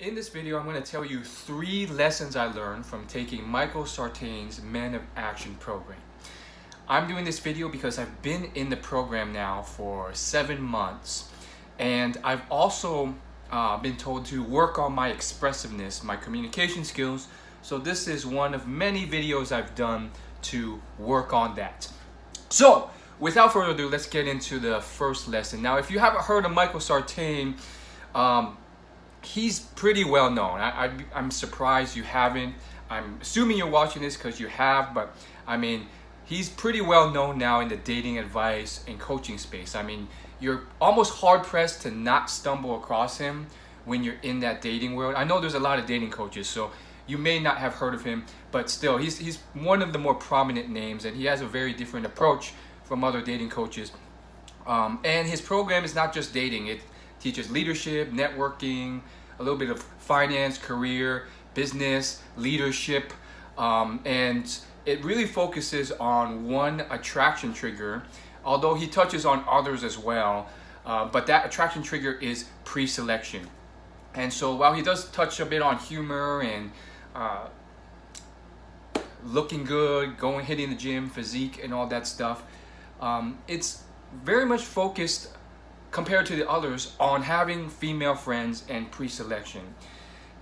In this video, I'm going to tell you 3 lessons I learned from taking Michael Sartain's Men of Action program. I'm doing this video because I've been in the program now for 7 months, and I've also been told to work on my expressiveness, my communication skills. So this is one of many videos I've done to work on that. So without further ado, let's get into the first lesson. Now, if you haven't heard of Michael Sartain, he's pretty well known. I'm surprised you haven't. I'm assuming you're watching this because you have, but I mean, he's pretty well known now in the dating advice and coaching space. I mean, you're almost hard pressed to not stumble across him when you're in that dating world. I know there's a lot of dating coaches, so you may not have heard of him, but still, he's one of the more prominent names, and he has a very different approach from other dating coaches. And his program is not just dating. It teaches leadership, networking, a little bit of finance, career, business, leadership, and it really focuses on one attraction trigger, although he touches on others as well, but that attraction trigger is pre-selection. And so while he does touch a bit on humor and looking good, hitting the gym, physique, and all that stuff, it's very much focused compared to the others on having female friends and pre-selection.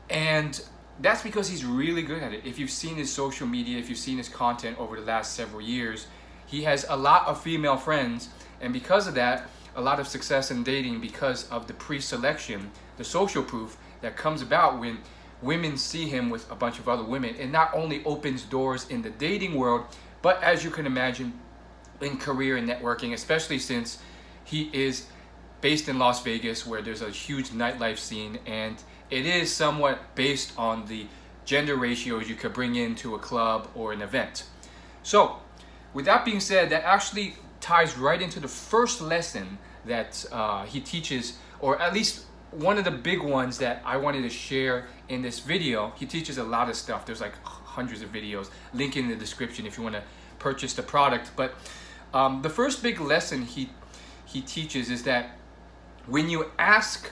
And that's because he's really good at it. If you've seen his social media, if you've seen his content over the last several years, he has a lot of female friends, and because of that, a lot of success in dating because of the pre-selection, the social proof that comes about when women see him with a bunch of other women. It not only opens doors in the dating world, but as you can imagine, in career and networking, especially since he is based in Las Vegas, where there's a huge nightlife scene, and it is somewhat based on the gender ratios you could bring into a club or an event. So with that being said, that actually ties right into the first lesson that he teaches, or at least one of the big ones that I wanted to share in this video. He teaches a lot of stuff. There's like hundreds of videos, link in the description if you want to purchase the product. But the first big lesson he teaches is that when you ask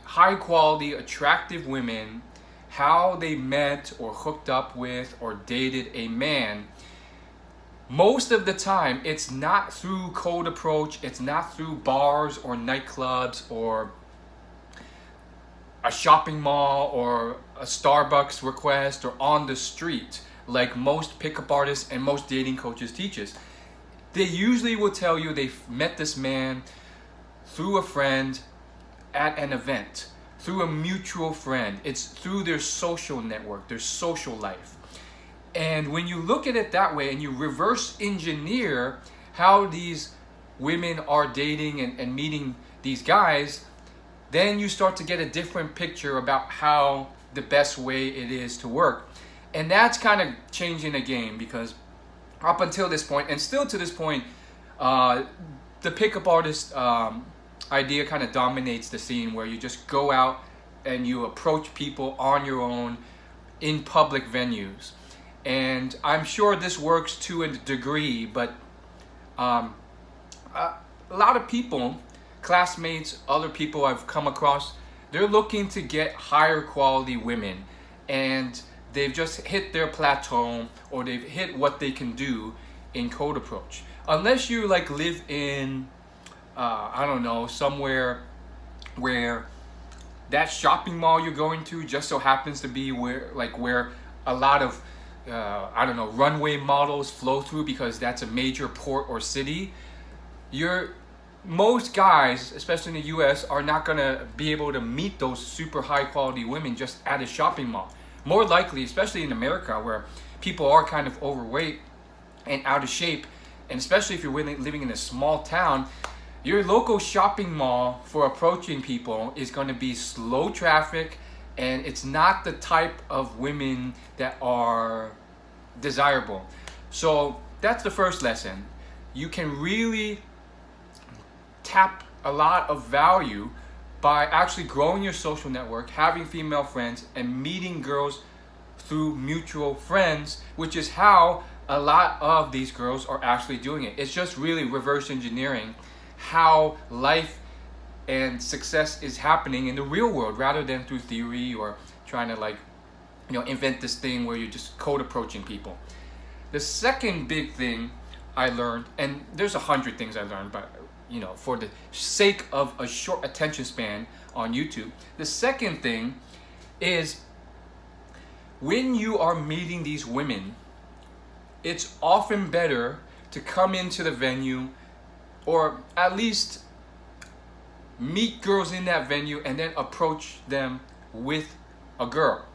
high quality, attractive women how they met or hooked up with or dated a man, most of the time it's not through cold approach, it's not through bars or nightclubs or a shopping mall or a Starbucks request or on the street like most pickup artists and most dating coaches teaches. They usually will tell you they've met this man through a friend at an event, through a mutual friend. It's through their social network, their social life. And when you look at it that way and you reverse engineer how these women are dating and meeting these guys, then you start to get a different picture about how the best way it is to work. And that's kind of changing the game, because up until this point, and still to this point, the pickup artist idea kind of dominates the scene, where you just go out and you approach people on your own in public venues. And I'm sure this works to a degree, but a lot of people, classmates, other people I've come across, they're looking to get higher quality women, and they've just hit their plateau, or they've hit what they can do in cold approach. Unless you like live in I don't know, somewhere where that shopping mall you're going to just so happens to be where a lot of I don't know, runway models flow through, because that's a major port or city. Most guys, especially in the US, are not gonna be able to meet those super high quality women just at a shopping mall. More likely, especially in America, where people are kind of overweight and out of shape, and especially if you're living in a small town, your local shopping mall for approaching people is going to be slow traffic, and it's not the type of women that are desirable. So that's the first lesson. You can really tap a lot of value by actually growing your social network, having female friends, and meeting girls through mutual friends, which is how a lot of these girls are actually doing it. It's just really reverse engineering how life and success is happening in the real world rather than through theory or trying to invent this thing where you're just cold approaching people. The second big thing I learned, and there's 100 things I learned, but for the sake of a short attention span on YouTube, the second thing is when you are meeting these women, it's often better to come into the venue or at least meet girls in that venue and then approach them with a girl.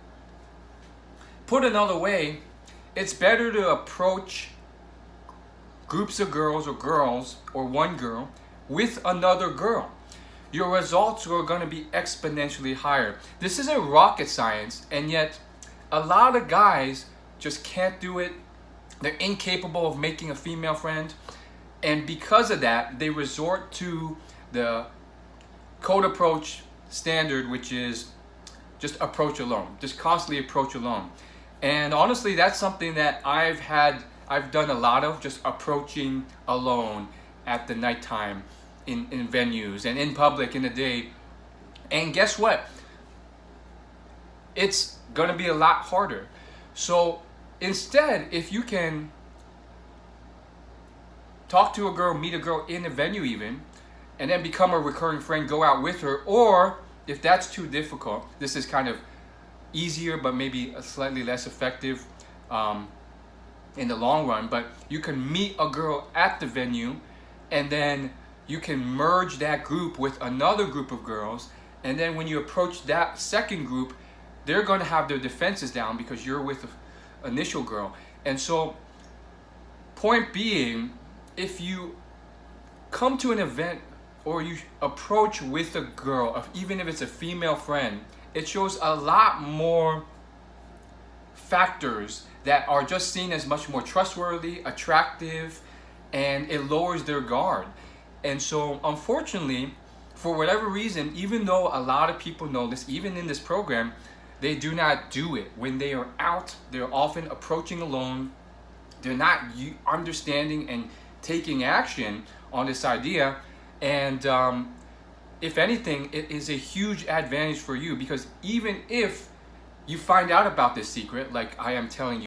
Put another way, it's better to approach groups of girls or one girl with another girl. Your results are going to be exponentially higher. This isn't rocket science, and yet a lot of guys just can't do it. They're incapable of making a female friend, and because of that, they resort to the code approach standard, which is just approach alone, just constantly approach alone. And honestly, that's something that I've done a lot of, just approaching alone at the nighttime in venues and in public in the day. And guess what? It's gonna be a lot harder. So instead, if you can talk to a girl, meet a girl in a venue even, and then become a recurring friend, go out with her, or if that's too difficult, this is kind of easier but maybe a slightly less effective in the long run, but you can meet a girl at the venue and then you can merge that group with another group of girls, and then when you approach that second group, they're going to have their defenses down because you're with the initial girl. And so point being, if you come to an event or you approach with a girl, even if it's a female friend, it shows a lot more factors that are just seen as much more trustworthy, attractive, and it lowers their guard. And so unfortunately, for whatever reason, even though a lot of people know this, even in this program, they do not do it. When they are out, they're often approaching alone. They're not understanding and taking action on this idea. And if anything, it is a huge advantage for you, because even if you find out about this secret, like I am telling you